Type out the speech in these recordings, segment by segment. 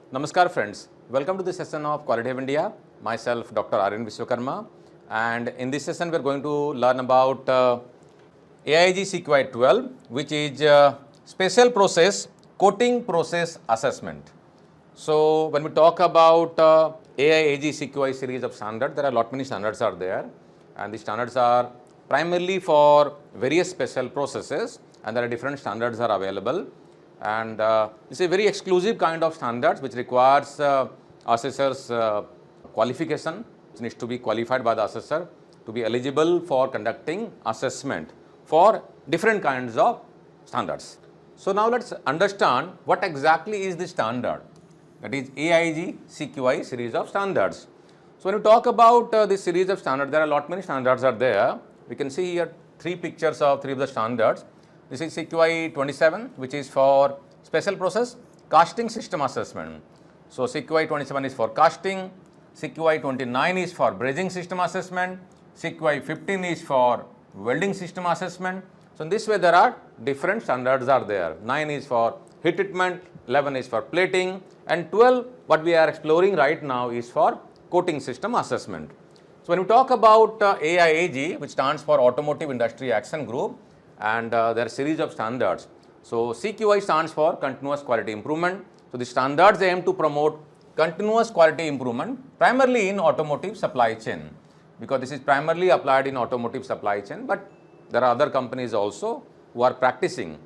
Namaskar friends, welcome to this session of Quality of India. Myself Dr. Aryan Vishwakarma, and in this session we are going to learn about AIAG CQI-12, which is Special Process Coating Process Assessment. So when we talk about AIAG CQI series of standards, there are many standards are there, and the standards are primarily for various special processes, and there are different standards are available. And it's a very exclusive kind of standards which requires assessors qualification, which needs to be qualified by the assessor to be eligible for conducting assessment for different kinds of standards. So now let's understand what exactly is the standard, that is AIAG CQI series of standards. So when you talk about this series of standards, there are many standards are there. We can see here three pictures of three of the standards. This is CQI-27, which is for special process casting system assessment. So CQI-27 is for casting, CQI-29 is for brazing system assessment, CQI-15 is for welding system assessment. So in this way there are different standards are there. 9 is for heat treatment, 11 is for plating, and 12 what we are exploring right now is for coating system assessment. So when we talk about AIAG, which stands for Automotive Industry Action Group, and there are a series of standards. So CQI stands for continuous quality improvement. So the standards aim to promote continuous quality improvement primarily in automotive supply chain, because this is primarily applied in automotive supply chain, but there are other companies also who are practicing.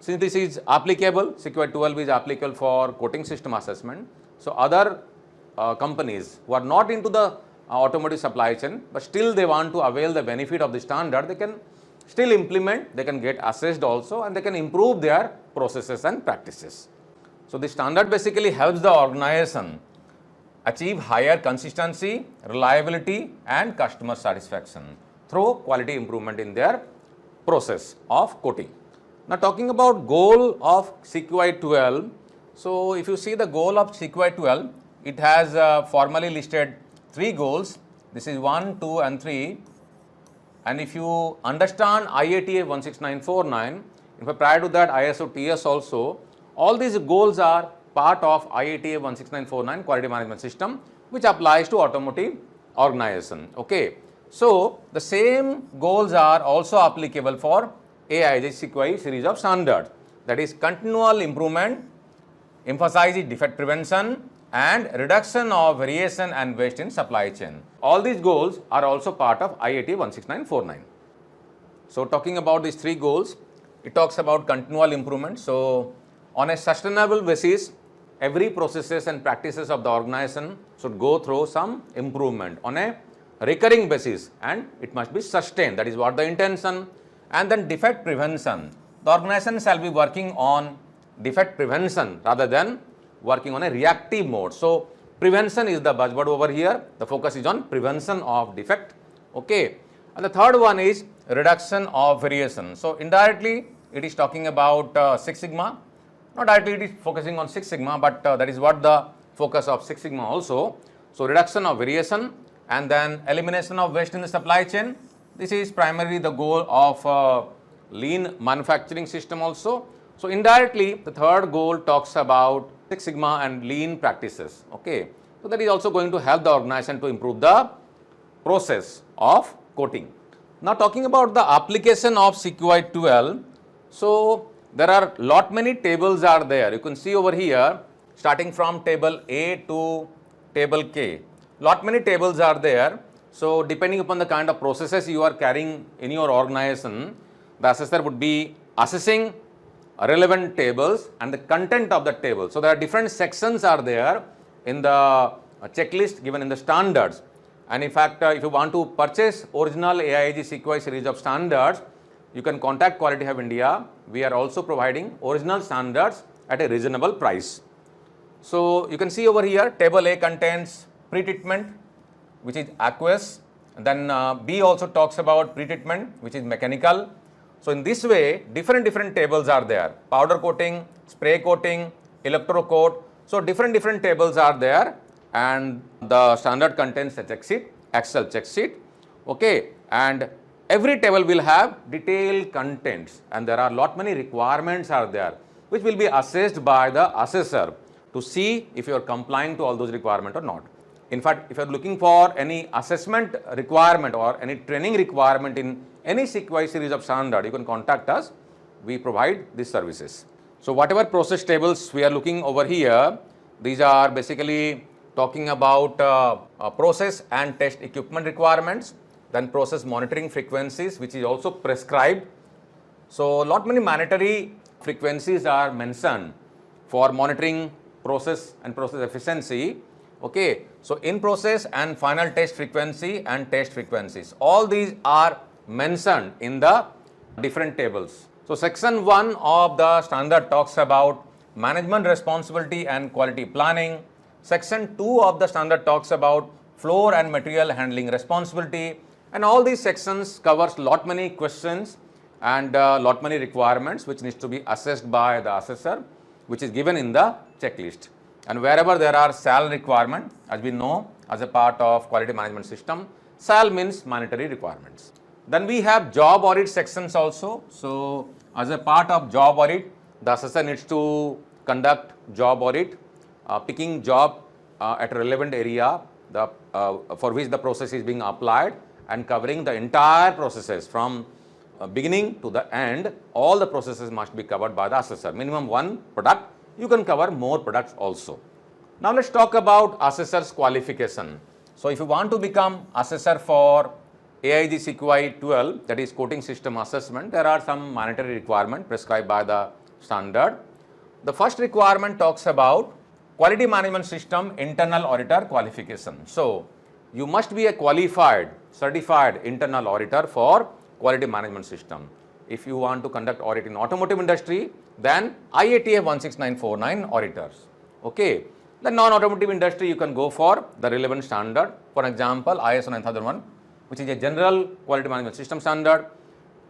Since this is applicable, CQI-12 is applicable for coating system assessment. So other companies who are not into the automotive supply chain, but still they want to avail the benefit of the standard, they can still implement, they can get assessed also, and they can improve their processes and practices. So the standard basically helps the organization achieve higher consistency, reliability, and customer satisfaction through quality improvement in their process of coating. Now talking about goal of CQI-12, so if you see the goal of CQI-12, it has formally listed three goals. This is 1, 2, and 3. And if you understand IATA 16949, in fact prior to that ISO TS also, all these goals are part of IATA 16949 quality management system, which applies to automotive organization. Okay. So the same goals are also applicable for AIAG CQI series of standards, that is continual improvement, emphasizes defect prevention, and reduction of variation and waste in supply chain. All these goals are also part of IATA 16949. So talking about these three goals, it talks about continual improvement. So on a sustainable basis, every processes and practices of the organization should go through some improvement on a recurring basis, and it must be sustained. That is what the intention. And then defect prevention. The organization shall be working on defect prevention rather than working on a reactive mode. So prevention is the buzzword over here. The focus is on prevention of defect. Okay. And the third one is reduction of variation. So indirectly it is talking about Six Sigma. Not directly it is focusing on Six Sigma, but that is what the focus of Six Sigma also. So reduction of variation, and then elimination of waste in the supply chain. This is primarily the goal of lean manufacturing system also. So indirectly the third goal talks about Six Sigma and lean practices. Okay. So that is also going to help the organization to improve the process of coating. Now talking about the application of CQI-12, so there are many tables are there. You can see over here, starting from table A to table K. Many tables are there. So depending upon the kind of processes you are carrying in your organization, the assessor would be assessing relevant tables and the content of the table. So there are different sections are there in the checklist given in the standards. And in fact, if you want to purchase original AIAG CQI series of standards, you can contact Quality Hub India. We are also providing original standards at a reasonable price. So you can see over here, table A contains pre-treatment, which is aqueous. And then B also talks about pre-treatment, which is mechanical. So in this way, different tables are there. Powder coating, spray coating, electro coat. So different tables are there, and the standard contains a check sheet, Excel check sheet. Okay, and every table will have detailed contents, and there are many requirements are there, which will be assessed by the assessor to see if you are complying to all those requirements or not. In fact, if you are looking for any assessment requirement or any training requirement in any CQI series of standard, you can contact us. We provide these services. So whatever process tables we are looking over here, these are basically talking about process and test equipment requirements, then process monitoring frequencies, which is also prescribed. So lot many mandatory frequencies are mentioned for monitoring process and process efficiency. Okay, so in process and final test frequency and test frequencies, all these are mentioned in the different tables. So section 1 of the standard talks about management responsibility and quality planning. Section 2 of the standard talks about floor and material handling responsibility, and all these sections covers lot many questions and lot many requirements which needs to be assessed by the assessor, which is given in the checklist. And wherever there are SAL requirement, as we know, as a part of quality management system, SAL means mandatory requirements. Then we have job audit sections also. So as a part of job audit, the assessor needs to conduct job audit, picking job at a relevant area for which the process is being applied, and covering the entire processes from beginning to the end. All the processes must be covered by the assessor. Minimum one product. You can cover more products also. Now let's talk about assessor's qualification. So if you want to become assessor for AIAG CQI-12, that is coating system assessment, there are some mandatory requirements prescribed by the standard. The first requirement talks about quality management system internal auditor qualification. So you must be a qualified, certified internal auditor for quality management system. If you want to conduct audit in automotive industry, then IATA 16949 auditors. Okay. The non-automotive industry, you can go for the relevant standard. For example, ISO 9001, which is a general quality management system standard.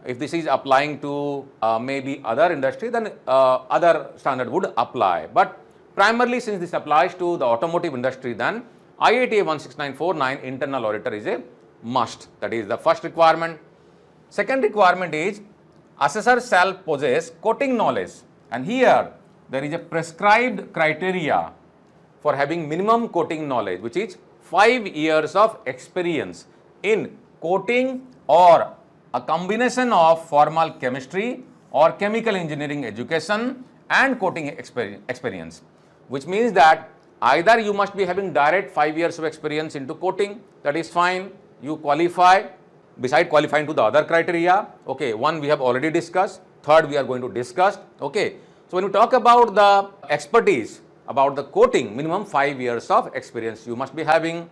If this is applying to maybe other industry, then other standard would apply. But primarily, since this applies to the automotive industry, then IATA 16949 internal auditor is a must. That is the first requirement. Second requirement is assessor shall possess coating knowledge, and here there is a prescribed criteria for having minimum coating knowledge, which is 5 years of experience in coating or a combination of formal chemistry or chemical engineering education and coating experience, which means that either you must be having direct 5 years of experience into coating, that is fine, you qualify. Beside qualifying to the other criteria, okay, one we have already discussed, third we are going to discuss, okay. So when we talk about the expertise, about the coating, minimum 5 years of experience you must be having.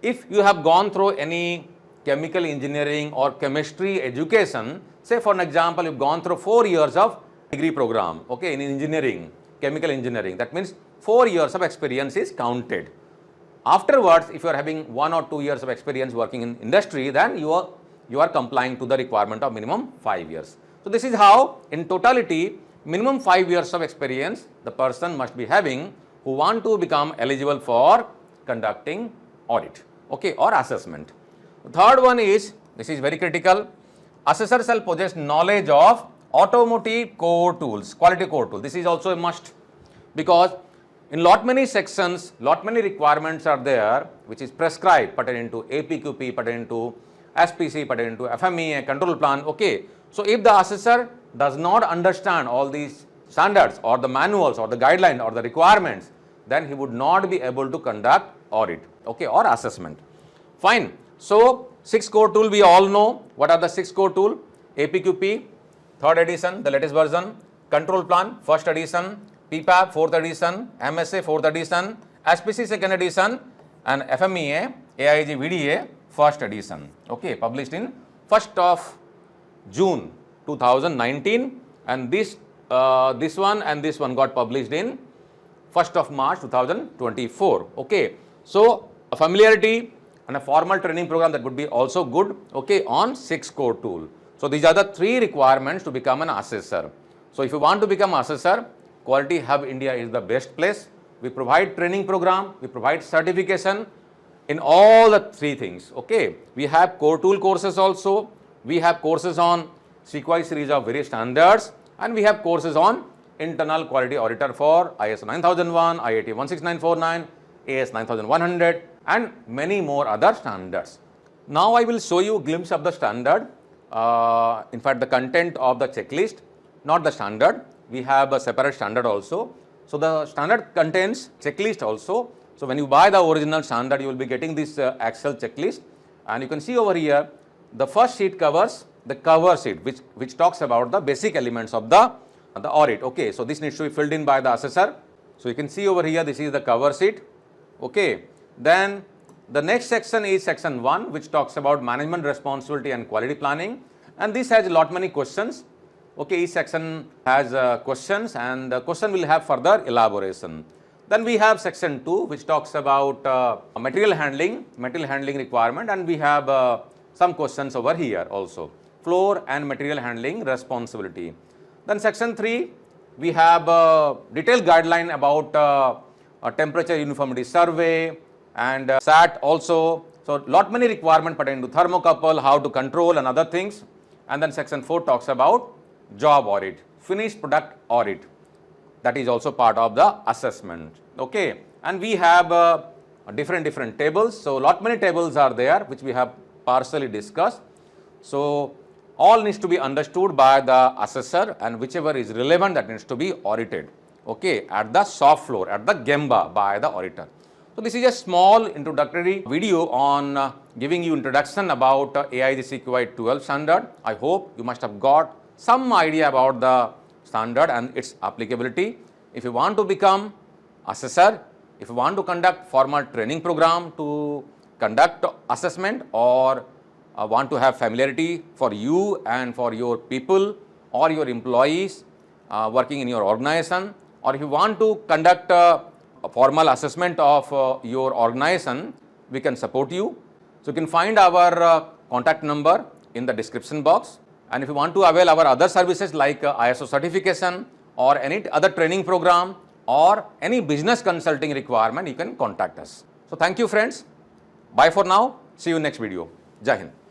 If you have gone through any chemical engineering or chemistry education, say for an example, you've gone through 4 years of degree program, okay, in engineering, chemical engineering, that means 4 years of experience is counted. Afterwards, if you are having 1 or 2 years of experience working in industry, then you are complying to the requirement of minimum 5 years. So this is how, in totality, minimum 5 years of experience the person must be having who want to become eligible for conducting audit, okay, or assessment. The third one is, this is very critical, assessor shall possess knowledge of automotive core tools, quality core tool. This is also a must, because in lot many sections, lot many requirements are there which is prescribed pertaining to APQP, pertaining to SPC, pertaining to FMEA, control plan, okay. So if the assessor does not understand all these standards or the manuals or the guidelines or the requirements, then he would not be able to conduct audit, okay, or assessment. Fine. So 6 core tool we all know. What are the 6 core tool? APQP, 3rd edition, the latest version, control plan, 1st edition, PPAP 4th edition, MSA 4th edition, SPC 2nd edition, and FMEA, AIAG VDA 1st edition, okay, published in 1st of June 2019, and this one and this one got published in 1st of March 2024, okay. So a familiarity and a formal training program that would be also good, okay, on 6 core tool. So these are the 3 requirements to become an assessor. So if you want to become assessor, Quality Hub India is the best place. We provide training program, we provide certification in all the 3 things, okay. We have core tool courses also, we have courses on CQI series of various standards, and we have courses on internal quality auditor for ISO 9001, IAT 16949, AS 9100 and many more other standards. Now I will show you a glimpse of the standard, in fact the content of the checklist, not the standard. We have a separate standard also. So the standard contains checklist also. So when you buy the original standard, you will be getting this Excel checklist, and you can see over here the first sheet covers the cover sheet which talks about the basic elements of the audit. Okay, so this needs to be filled in by the assessor. So you can see over here this is the cover sheet. Okay, then the next section is section 1, which talks about management responsibility and quality planning, and this has a lot many questions. Okay, each section has questions, and the question will have further elaboration. Then we have section 2, which talks about material handling requirement, and we have some questions over here also, floor and material handling responsibility. Then section 3, we have detailed guideline about temperature uniformity survey and SAT also. So lot many requirement pertaining to thermocouple, how to control and other things. And then section 4 talks about job audit, finished product audit. That is also part of the assessment. Okay, and we have different tables. So lot many tables are there which we have partially discussed. So all needs to be understood by the assessor, and whichever is relevant, that needs to be audited. Okay, at the shop floor, at the Gemba by the auditor. So this is a small introductory video on giving you introduction about AIAG CQI-12 standard. I hope you must have got some idea about the standard and its applicability. If you want to become assessor, if you want to conduct formal training program to conduct assessment, or want to have familiarity for you and for your people or your employees working in your organization, or if you want to conduct a formal assessment of your organization, we can support you. So you can find our contact number in the description box. And if you want to avail our other services like ISO certification or any other training program or any business consulting requirement, you can contact us. So thank you friends. Bye for now. See you next video. Jai Hind.